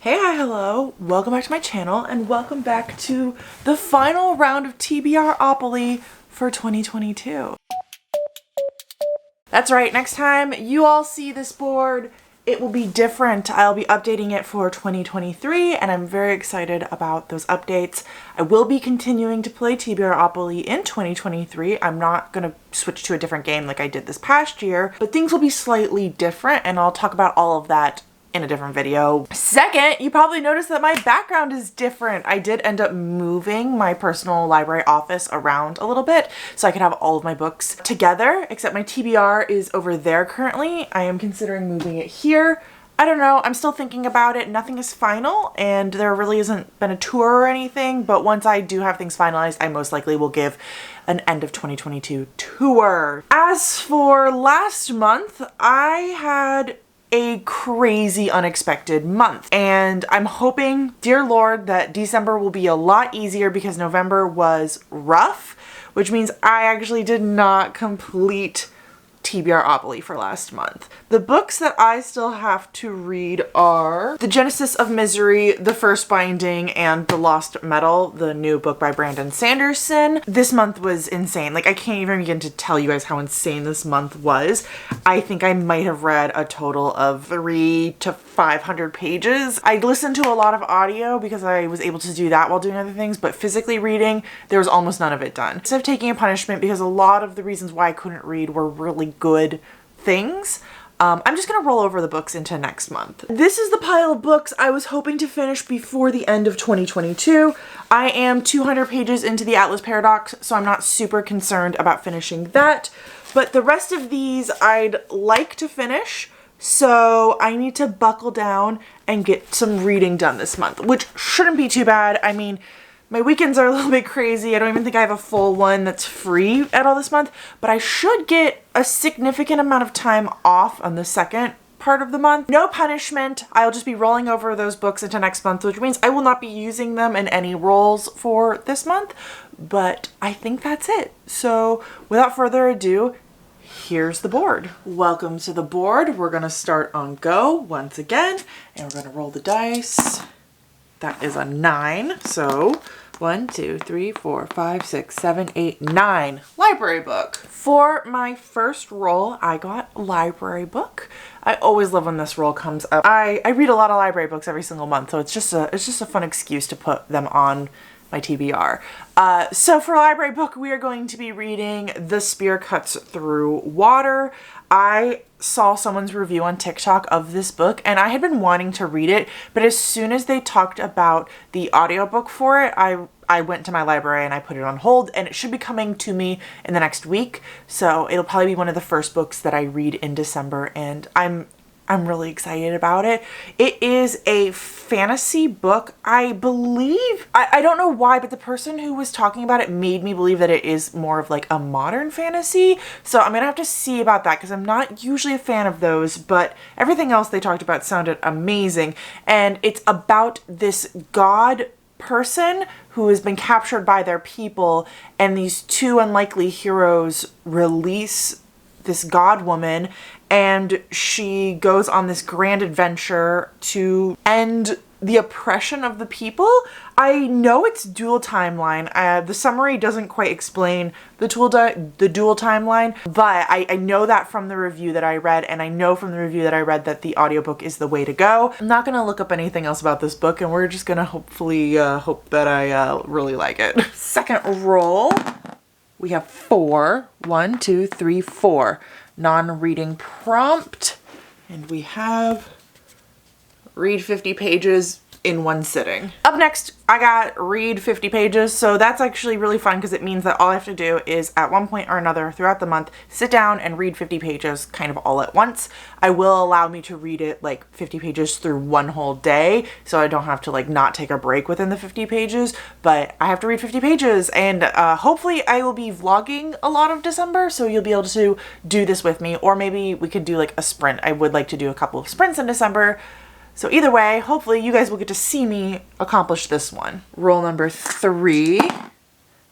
Hey, hi, hello, welcome back to my channel and welcome back to the final round of TBROPOLY for 2022. That's right, next time you all see this board, it will be different. I'll be updating it for 2023 and I'm very excited about those updates. I will be continuing to play TBROPOLY in 2023. I'm not going to switch to a different game like I did this past year, but things will be slightly different and I'll talk about all of that in a different video. Second, you probably noticed that my background is different. I did end up moving my personal library office around a little bit so I could have all of my books together, except my TBR is over there currently. I am considering moving it here. I don't know, I'm still thinking about it. Nothing is final and there really hasn't been a tour or anything, but once I do have things finalized, I most likely will give an end of 2022 tour. As for last month, I had a crazy unexpected month and I'm hoping, dear Lord, that December will be a lot easier because November was rough, which means I actually did not complete TBROPOLY for last month. The books that I still have to read are The Genesis of Misery, the first binding, and The Lost Metal, the new book by Brandon Sanderson. This month was insane. Like, I can't even begin to tell you guys how insane this month was. I think I might have read a total of 300 to 500 pages. I listened to a lot of audio because I was able to do that while doing other things, but physically reading, there was almost none of it done. Instead of taking a punishment because a lot of the reasons why I couldn't read were really good things, I'm just gonna roll over the books into next month. This is the pile of books I was hoping to finish before the end of 2022. I am 200 pages into the Atlas Paradox, so I'm not super concerned about finishing that. But the rest of these I'd like to finish, so I need to buckle down and get some reading done this month, which shouldn't be too bad. I mean, my weekends are a little bit crazy. I don't even think I have a full one that's free at all this month, but I should get a significant amount of time off on the second part of the month. No punishment. I'll just be rolling over those books into next month, which means I will not be using them in any rolls for this month, but I think that's it. So without further ado, here's the board. Welcome to the board. We're gonna start on go once again, and we're gonna roll the dice. That is a 9. So 1, 2, 3, 4, 5, 6, 7, 8, 9. Library book. For my first roll, I got library book. I always love when this roll comes up. I read a lot of library books every single month, so it's just a fun excuse to put them on my TBR. So for library book, we are going to be reading The Spear Cuts Through Water. I saw someone's review on TikTok of this book and I had been wanting to read it, but as soon as they talked about the audiobook for it, I went to my library and I put it on hold, and it should be coming to me in the next week. So it'll probably be one of the first books that I read in December, and I'm really excited about it. It is a fantasy book, I believe. I don't know why, but the person who was talking about it made me believe that it is more of like a modern fantasy. So I'm gonna have to see about that because I'm not usually a fan of those, but everything else they talked about sounded amazing. And it's about this god person who has been captured by their people, and these two unlikely heroes release this god woman, and she goes on this grand adventure to end the oppression of the people. I know it's dual timeline. The summary doesn't quite explain the dual timeline, but I know that from the review that I read, and I know from the review that I read that the audiobook is the way to go. I'm not gonna look up anything else about this book, and we're just gonna hopefully hope that I really like it. Second roll, we have 4. 1, 2, 3, 4. Non-reading prompt, and we have read 50 pages in one sitting. Up next, I got read 50 pages, so that's actually really fun because it means that all I have to do is at one point or another throughout the month sit down and read 50 pages kind of all at once. I will allow me to read it like 50 pages through one whole day, so I don't have to like not take a break within the 50 pages, but I have to read 50 pages, and hopefully I will be vlogging a lot of December, so you'll be able to do this with me, or maybe we could do like a sprint. I would like to do a couple of sprints in December. So either way, hopefully you guys will get to see me accomplish this one. Roll number 3,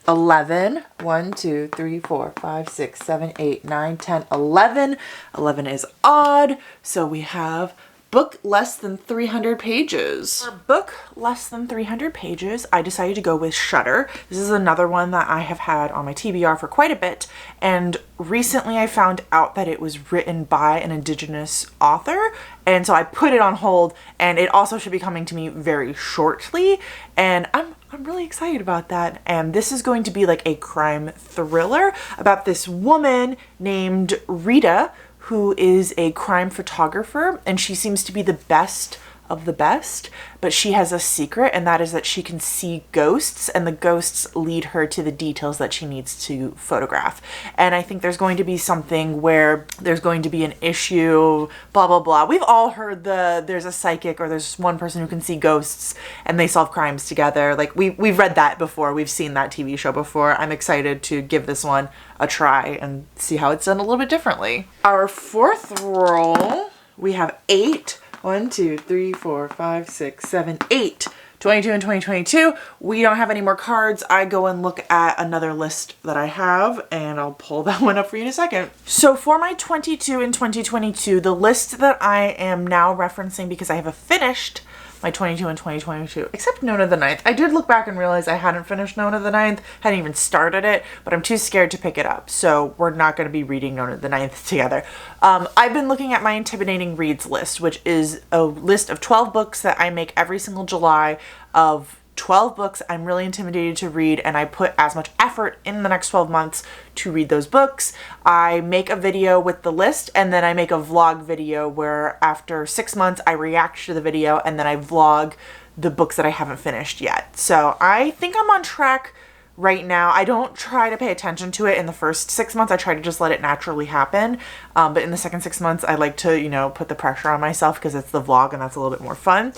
11. 1, 2, 3, 4, 5, 6, 7, 8, 9, 10, 11. 11 is odd. So we have book less than 300 pages. For book less than 300 pages, I decided to go with Shudder. This is another one that I have had on my TBR for quite a bit, and recently I found out that it was written by an Indigenous author, and so I put it on hold, and it also should be coming to me very shortly, and I'm really excited about that. And this is going to be like a crime thriller about this woman named Rita, who is a crime photographer, and she seems to be the best of the best, but she has a secret, and that is that she can see ghosts, and the ghosts lead her to the details that she needs to photograph. And I think there's going to be something where there's going to be an issue, blah, blah, blah. We've all heard there's a psychic, or there's one person who can see ghosts and they solve crimes together. Like we've read that before. We've seen that TV show before. I'm excited to give this one a try and see how it's done a little bit differently. Our fourth roll, we have 8. 1, 2, 3, 4, 5, 6, 7, 8. 22 and 2022. We don't have any more cards. I go and look at another list that I have, and I'll pull that one up for you in a second. So for my 22 and 2022, the list that I am now referencing, because I have finished my 22 and 2022, except Nona the Ninth. I did look back and realize I hadn't finished Nona the Ninth, hadn't even started it, but I'm too scared to pick it up. So we're not going to be reading Nona the Ninth together. I've been looking at my Intimidating Reads list, which is a list of 12 books that I make every single July, of 12 books I'm really intimidated to read, and I put as much effort in the next 12 months to read those books. I make a video with the list, and then I make a vlog video where after 6 months I react to the video, and then I vlog the books that I haven't finished yet. So I think I'm on track right now. I don't try to pay attention to it in the first 6 months. I try to just let it naturally happen. But in the second 6 months, I like to, put the pressure on myself because it's the vlog and that's a little bit more fun.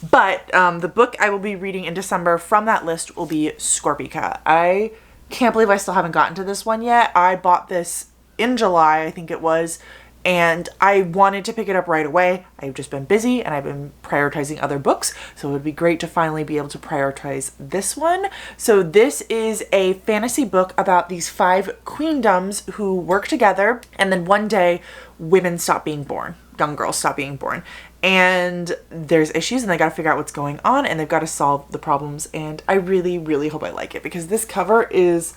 But the book I will be reading in December from that list will be Scorpica. I can't believe I still haven't gotten to this one yet. I bought this in July, I think it was, and I wanted to pick it up right away. I've just been busy and I've been prioritizing other books, so it would be great to finally be able to prioritize this one. So this is a fantasy book about these 5 queendoms who work together, and then one day women stop being born, young girls stop being born, and there's issues and they got to figure out what's going on, and they've got to solve the problems. And I really, really hope I like it because this cover is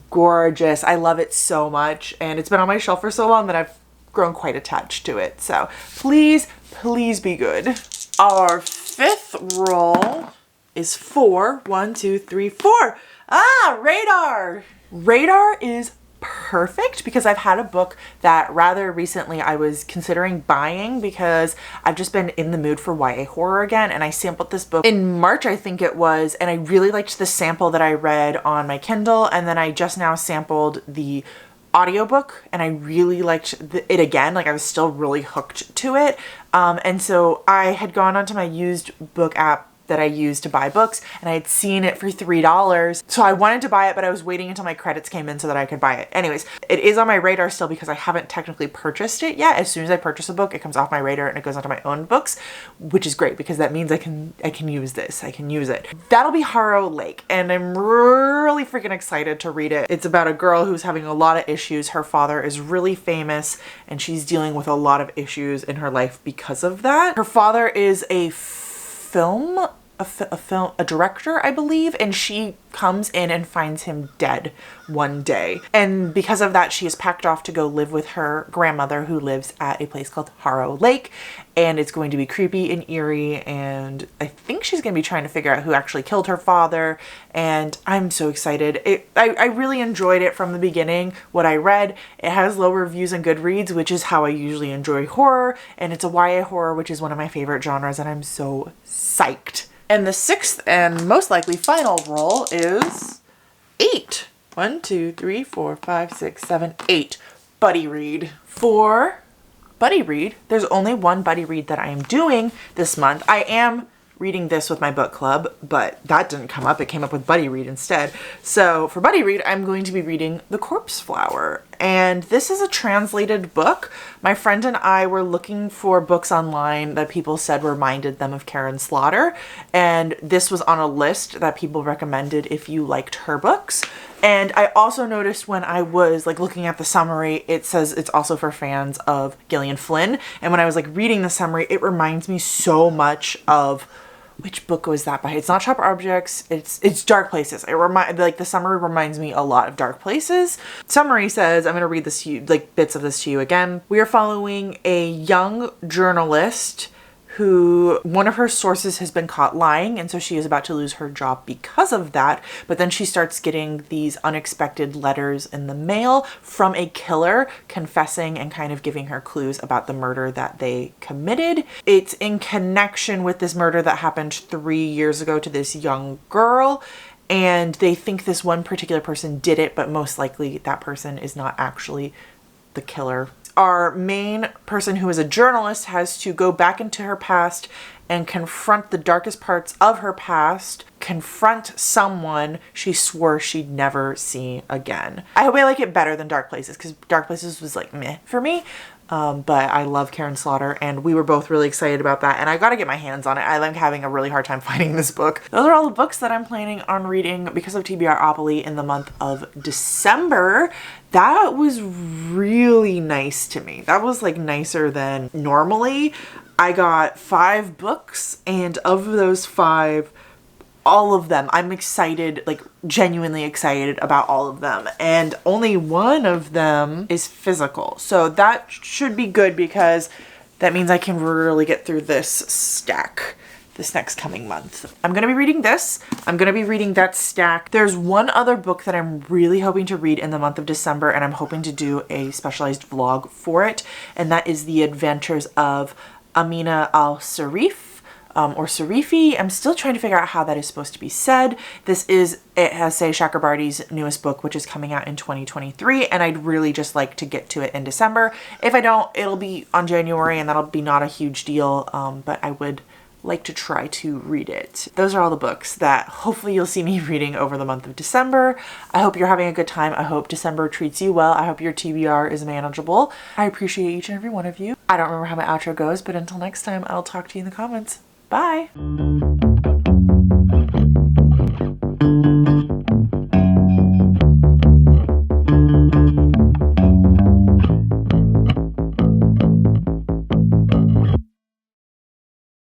gorgeous. I love it so much, and it's been on my shelf for so long that I've grown quite attached to it. So please, please be good. Our 5th roll is 4. 1, 2, 3, 4. Radar. Radar is perfect because I've had a book that rather recently I was considering buying because I've just been in the mood for YA horror again, and I sampled this book in March, I think it was, and I really liked the sample that I read on my Kindle, and then I just now sampled the audiobook and I really liked it again. Like I was still really hooked to it. And so I had gone onto my used book app that I use to buy books, and I had seen it for $3. So I wanted to buy it, but I was waiting until my credits came in so that I could buy it. Anyways, it is on my radar still because I haven't technically purchased it yet. As soon as I purchase a book, it comes off my radar and it goes onto my own books, which is great because that means I can use this. I can use it. That'll be Harrow Lake, and I'm really freaking excited to read it. It's about a girl who's having a lot of issues. Her father is really famous and she's dealing with a lot of issues in her life because of that. Her father is a director, I believe, and she comes in and finds him dead one day. And because of that, she is packed off to go live with her grandmother who lives at a place called Harrow Lake. And it's going to be creepy and eerie, and I think she's going to be trying to figure out who actually killed her father, and I'm so excited. I really enjoyed it from the beginning. What I read, it has low reviews on Goodreads, which is how I usually enjoy horror, and it's a YA horror, which is one of my favorite genres, and I'm so psyched. And the 6th and most likely final roll is 8. 1, 2, 3, 4, 5, 6, 7, 8. Buddy read. For buddy read, there's only one buddy read that I am doing this month. I am reading this with my book club, but that didn't come up. It came up with buddy read instead. So for buddy read, I'm going to be reading The Corpse Flower. and this is a translated book. My friend and I were looking for books online that people said reminded them of Karen Slaughter, and this was on a list that people recommended if you liked her books. And I also noticed when I was like looking at the summary, it says it's also for fans of Gillian Flynn. And when I was like reading the summary, it reminds me so much of, which book was that by? It's not Sharp Objects. It's Dark Places. The summary reminds me a lot of Dark Places. Summary says, I'm going to read this to you, like bits of this to you again. We are following a young journalist who one of her sources has been caught lying, and so she is about to lose her job because of that. But then she starts getting these unexpected letters in the mail from a killer confessing and kind of giving her clues about the murder that they committed. It's in connection with this murder that happened 3 years ago to this young girl, and they think this one particular person did it, but most likely that person is not actually the killer. Our main person, who is a journalist, has to go back into her past and confront the darkest parts of her past, confront someone she swore she'd never see again. I hope I like it better than Dark Places, because Dark Places was like meh for me. But I love Karen Slaughter, and we were both really excited about that, and I gotta get my hands on it. I like having a really hard time finding this book. Those are all the books that I'm planning on reading because of TBROPOLY in the month of December. That was really nice to me. That was like nicer than normally. I got 5 books, and of those 5, all of them, I'm excited, like genuinely excited about all of them. And only one of them is physical. So that should be good because that means I can really get through this stack this next coming month. I'm going to be reading this. I'm going to be reading that stack. There's one other book that I'm really hoping to read in the month of December, and I'm hoping to do a specialized vlog for it. And that is The Adventures of Amina al-Sarif. Or Sarifi. I'm still trying to figure out how that is supposed to be said. This is Say Chakrabarty's newest book, which is coming out in 2023, and I'd really just like to get to it in December. If I don't, it'll be on January, and that'll be not a huge deal, but I would like to try to read it. Those are all the books that hopefully you'll see me reading over the month of December. I hope you're having a good time. I hope December treats you well. I hope your TBR is manageable. I appreciate each and every one of you. I don't remember how my outro goes, but until next time, I'll talk to you in the comments. Bye!